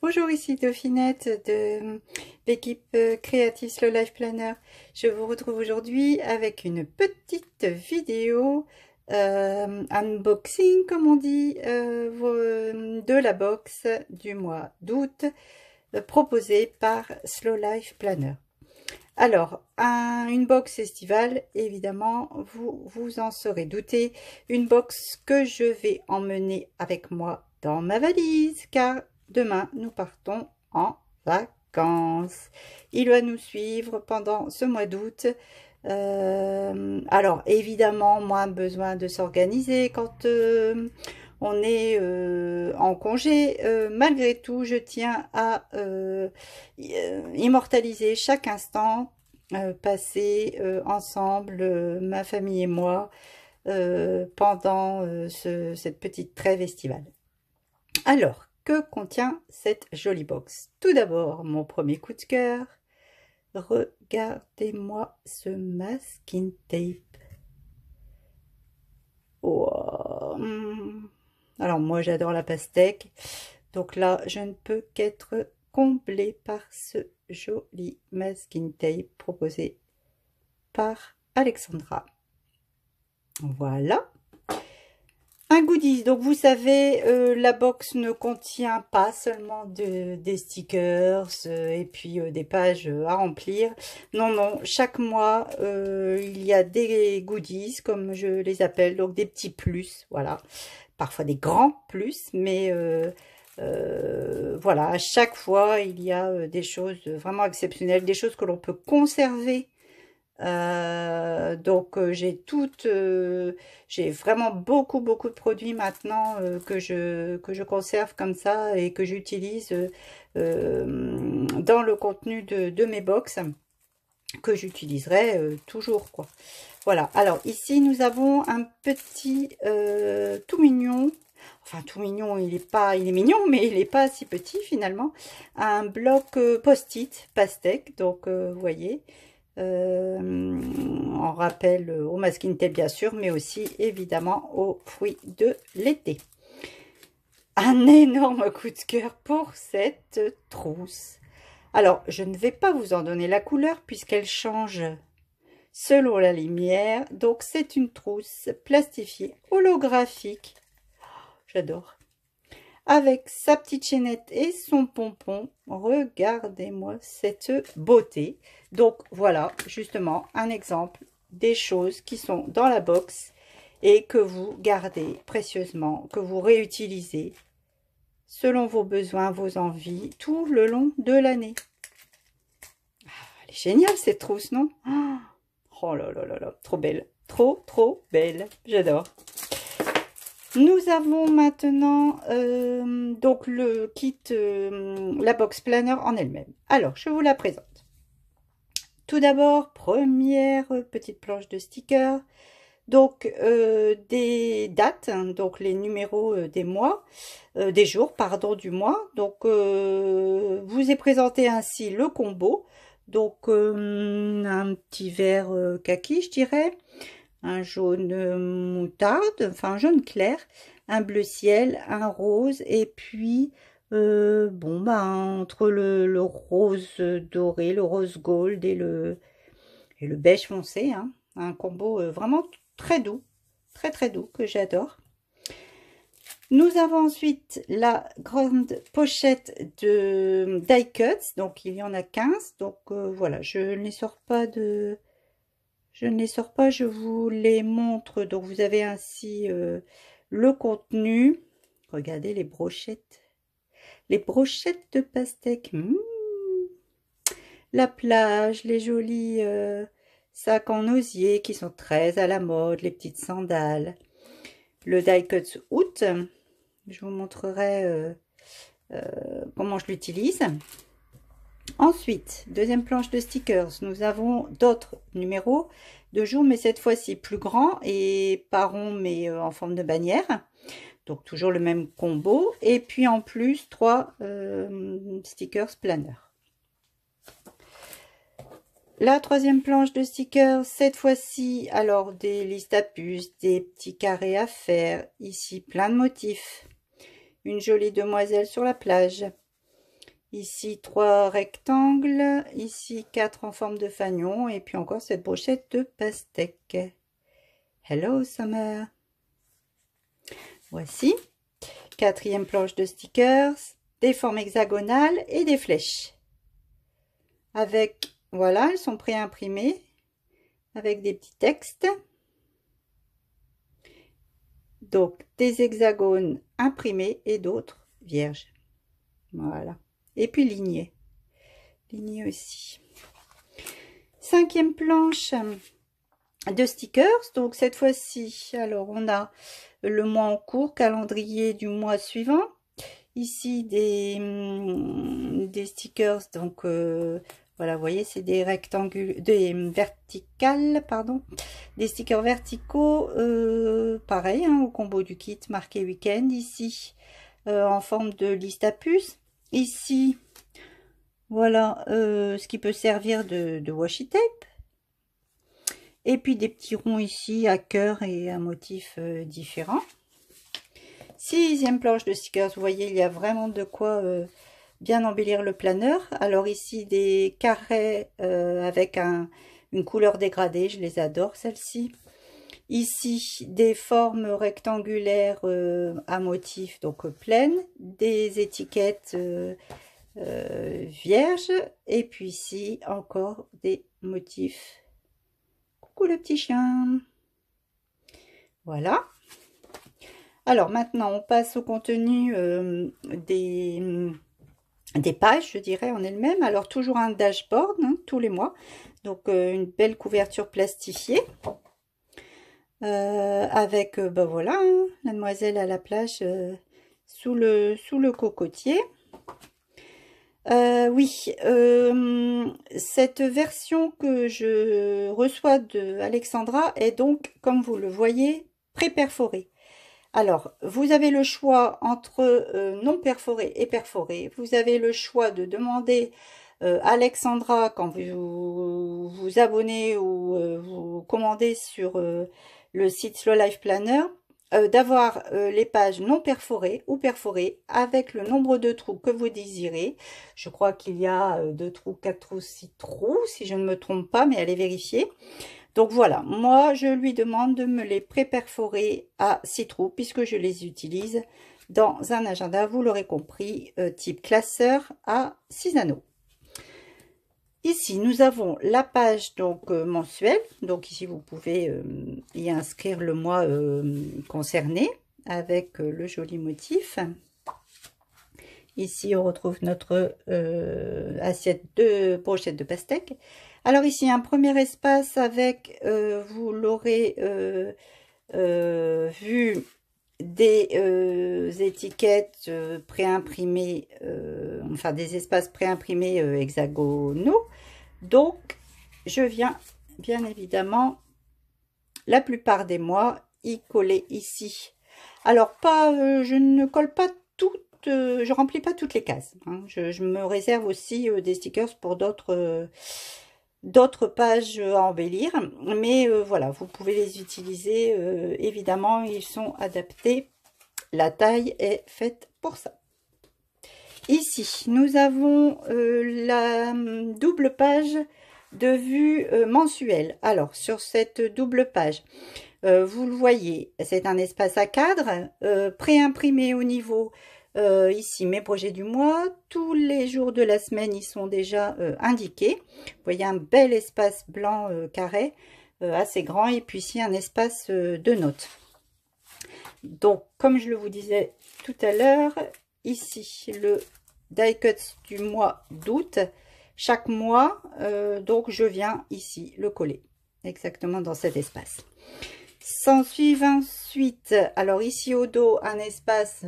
Bonjour, ici Dauphinette de l'équipe Creative Slow Life Planner. Je vous retrouve aujourd'hui avec une petite vidéo unboxing, comme on dit, de la box du mois d'août proposée par Slow Life Planner. Alors, une box estivale, évidemment, vous vous en serez douté, une box que je vais emmener avec moi dans ma valise, car demain, nous partons en vacances. Il va nous suivre pendant ce mois d'août. Alors, évidemment, moins besoin de s'organiser quand on est en congé. Malgré tout, je tiens à immortaliser chaque instant passé ensemble, ma famille et moi, pendant cette petite trêve estivale. Alors, que contient cette jolie box? Tout d'abord, mon premier coup de cœur. Regardez-moi ce masking tape. Wow. Alors, moi, j'adore la pastèque. Donc là, je ne peux qu'être comblée par ce joli masking tape proposé par Alexandra. Voilà. Un goodies, donc vous savez, la box ne contient pas seulement des stickers et puis des pages à remplir. Non, non, chaque mois, il y a des goodies, comme je les appelle, donc des petits plus, voilà. Parfois des grands plus, mais voilà, à chaque fois, il y a des choses vraiment exceptionnelles, des choses que l'on peut conserver. Donc j'ai vraiment beaucoup de produits maintenant que je conserve comme ça et que j'utilise dans le contenu de mes box, que j'utiliserai toujours, quoi. Voilà, alors ici nous avons un petit tout mignon, enfin tout mignon, il est mignon, mais il n'est pas si petit finalement, un bloc post-it pastèque, donc vous voyez, on rappelle au masking tape bien sûr, mais aussi évidemment aux fruits de l'été. Un énorme coup de cœur pour cette trousse. Alors, je ne vais pas vous en donner la couleur puisqu'elle change selon la lumière. Donc, c'est une trousse plastifiée holographique. J'adore. Avec sa petite chaînette et son pompon. Regardez-moi cette beauté. Donc voilà, justement, un exemple des choses qui sont dans la box et que vous gardez précieusement, que vous réutilisez selon vos besoins, vos envies, tout le long de l'année. Elle est géniale cette trousse, non? Oh là là là là, trop belle. Trop belle. J'adore. Nous avons maintenant donc le kit, la box planner en elle-même. Alors, je vous la présente. Tout d'abord, première petite planche de stickers. Donc, des dates, hein, donc les numéros des mois, des jours, pardon, du mois. Donc, vous est présenté ainsi le combo. Donc, un petit vert kaki, je dirais. Un jaune moutarde, enfin un jaune clair, un bleu ciel, un rose, et puis bon bah entre le rose doré, le rose gold et le beige foncé, hein, un combo vraiment très doux, très doux, que j'adore. Nous avons ensuite la grande pochette de die cuts, donc il y en a 15, donc voilà, je ne les sors pas de... Je ne les sors pas, je vous les montre. Donc, vous avez ainsi le contenu. Regardez les brochettes. Les brochettes de pastèque. La plage, les jolis sacs en osier qui sont très à la mode. Les petites sandales. Le die cuts août. Je vous montrerai comment je l'utilise. Ensuite, deuxième planche de stickers, nous avons d'autres numéros de jour, mais cette fois-ci plus grand et pas rond, mais en forme de bannière. Donc toujours le même combo. Et puis en plus, 3 stickers planner. La troisième planche de stickers, cette fois-ci, alors des listes à puces, des petits carrés à faire. Ici, plein de motifs. Une jolie demoiselle sur la plage. Ici 3 rectangles, ici 4 en forme de fanion, et puis encore cette brochette de pastèque. Hello Summer. Voici, 4e planche de stickers, des formes hexagonales et des flèches. Avec, voilà, elles sont pré-imprimées, avec des petits textes. Donc, des hexagones imprimés et d'autres vierges. Voilà. Et puis lignée. Lignée aussi. 5e planche de stickers. Donc, cette fois-ci, alors, on a le mois en cours, calendrier du mois suivant. Ici, des stickers. Donc, voilà, vous voyez, c'est des rectangles, des verticales, pardon. Des stickers verticaux, pareil, hein, au combo du kit, marqué week-end. Ici, en forme de liste à puces. Ici, voilà, ce qui peut servir de washi tape. Et puis des petits ronds ici à cœur et un motif différent. 6e planche de stickers, vous voyez, il y a vraiment de quoi bien embellir le planeur. Alors ici, des carrés avec une couleur dégradée, je les adore celles-ci. Ici, des formes rectangulaires à motif, donc pleines, des étiquettes vierges, et puis ici, encore des motifs. Coucou le petit chien. Voilà. Alors maintenant, on passe au contenu des pages, je dirais, en elles-mêmes. Alors toujours un dashboard, hein, tous les mois. Donc une belle couverture plastifiée. Avec, ben voilà, hein, la demoiselle à la plage sous le cocotier. Oui, cette version que je reçois de Alexandra est donc, comme vous le voyez, pré-perforée. Alors, vous avez le choix entre non perforé et perforé. Vous avez le choix de demander Alexandra, quand vous vous abonnez ou vous commandez sur le site Slow Life Planner, d'avoir les pages non perforées ou perforées avec le nombre de trous que vous désirez. Je crois qu'il y a 2 trous, 4 trous, 6 trous, si je ne me trompe pas, mais allez vérifier. Donc voilà, moi je lui demande de me les pré-perforer à 6 trous puisque je les utilise dans un agenda, vous l'aurez compris, type classeur à 6 anneaux. Ici, nous avons la page donc mensuelle. Donc ici, vous pouvez y inscrire le mois concerné avec le joli motif. Ici, on retrouve notre assiette de brochette de pastèque. Alors ici, un premier espace avec, vous l'aurez vu, des étiquettes préimprimées, enfin des espaces préimprimés hexagonaux. Donc, je viens bien évidemment la plupart des mois y coller ici. Alors, je ne colle pas toutes, je remplis pas toutes les cases. Hein. Je me réserve aussi des stickers pour d'autres pages à embellir. Mais voilà, vous pouvez les utiliser. Évidemment, ils sont adaptés. La taille est faite pour ça. Ici, nous avons la double page de vue mensuelle. Alors, sur cette double page, vous le voyez, c'est un espace à cadre, pré-imprimé au niveau, ici, mes projets du mois. Tous les jours de la semaine, ils sont déjà indiqués. Vous voyez un bel espace blanc carré, assez grand, et puis ici, un espace de notes. Donc, comme je le vous disais tout à l'heure, ici, le die cut du mois d'août. Chaque mois, donc je viens ici le coller, exactement dans cet espace. S'ensuit ensuite, alors ici au dos, un espace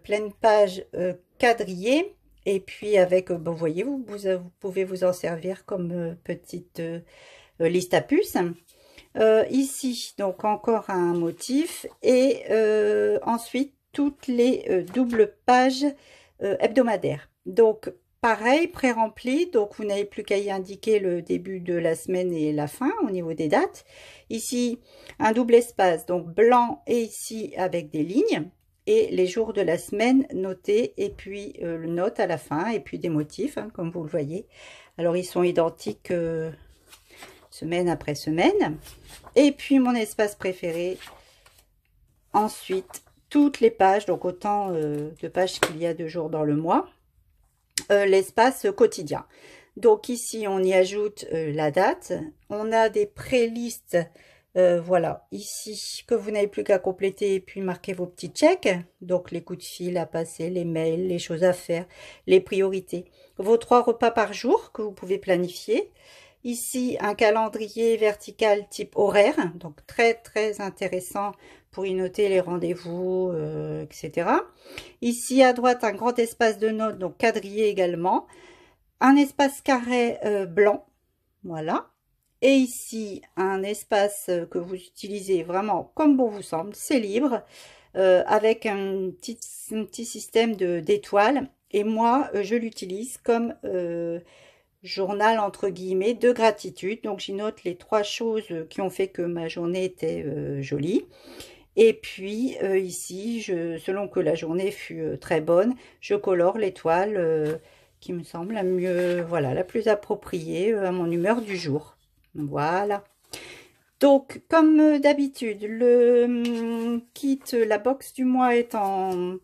pleine page quadrillé. Et puis avec, vous voyez, vous pouvez vous en servir comme petite liste à puces. Ici, donc encore un motif. Et ensuite, toutes les doubles pages hebdomadaires. Donc, pareil, pré-rempli. Donc, vous n'avez plus qu'à y indiquer le début de la semaine et la fin au niveau des dates. Ici, un double espace, donc blanc et ici avec des lignes. et les jours de la semaine notés, et puis le note à la fin, et puis des motifs, hein, comme vous le voyez. Alors, ils sont identiques semaine après semaine. Et puis, mon espace préféré, ensuite, toutes les pages, donc autant de pages qu'il y a de jours dans le mois, l'espace quotidien. Donc ici, on y ajoute la date. On a des pré-listes, voilà, ici, que vous n'avez plus qu'à compléter et puis marquer vos petits checks. Donc les coups de fil à passer, les mails, les choses à faire, les priorités. Vos 3 repas par jour que vous pouvez planifier. Ici, un calendrier vertical type horaire, donc très très intéressant pour y noter les rendez-vous, etc. Ici, à droite, un grand espace de notes, donc quadrillé également. Un espace carré blanc, voilà. Et ici, un espace que vous utilisez vraiment comme bon vous semble, c'est libre, avec un petit système d'étoiles. Et moi, je l'utilise comme journal entre guillemets de gratitude. Donc, j'y note les 3 choses qui ont fait que ma journée était jolie. Et puis ici, selon que la journée fut très bonne, je colore l'étoile qui me semble la mieux, voilà, la plus appropriée à mon humeur du jour. Voilà. Donc, comme d'habitude, le kit, la box du mois est en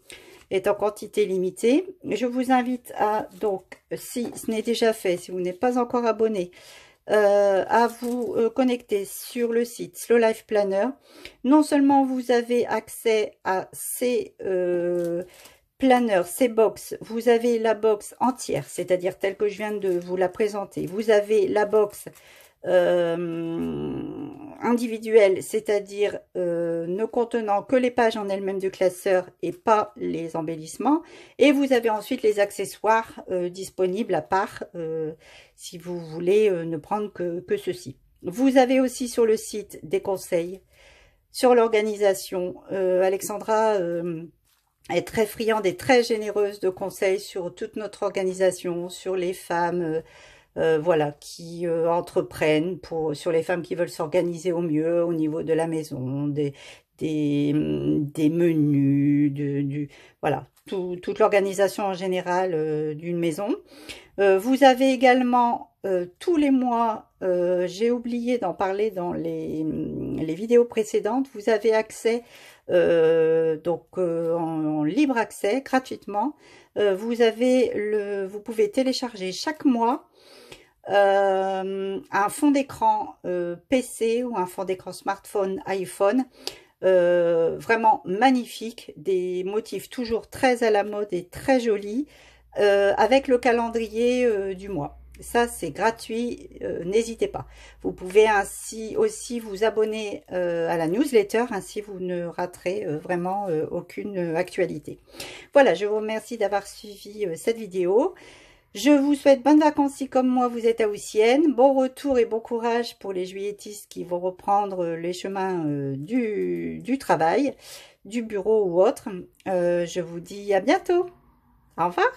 quantité limitée. Je vous invite à, donc, si ce n'est déjà fait, si vous n'êtes pas encore abonné, à vous connecter sur le site Slow Life Planner. Non seulement vous avez accès à ces planners, ces box, vous avez la box entière, c'est-à-dire telle que je viens de vous la présenter. Vous avez la box individuelle, c'est-à-dire ne contenant que les pages en elles-mêmes du classeur et pas les embellissements. Et vous avez ensuite les accessoires disponibles à part si vous voulez ne prendre que ceci. Vous avez aussi sur le site des conseils sur l'organisation. Alexandra est très friande et très généreuse de conseils sur toute notre organisation, sur les femmes voilà, qui entreprennent, sur les femmes qui veulent s'organiser au mieux au niveau de la maison, des menus, voilà, toute l'organisation en général d'une maison. Vous avez également tous les mois, j'ai oublié d'en parler dans les vidéos précédentes, vous avez accès donc en libre accès gratuitement. Vous pouvez télécharger chaque mois un fond d'écran PC ou un fond d'écran smartphone, iPhone, vraiment magnifique, des motifs toujours très à la mode et très jolis, avec le calendrier du mois. Ça, c'est gratuit, n'hésitez pas. Vous pouvez ainsi aussi vous abonner à la newsletter, ainsi vous ne raterez vraiment aucune actualité. Voilà, je vous remercie d'avoir suivi cette vidéo. Je vous souhaite bonnes vacances si comme moi vous êtes haussienne. Bon retour et bon courage pour les juilletistes qui vont reprendre les chemins du travail, du bureau ou autre. Je vous dis à bientôt. Au revoir.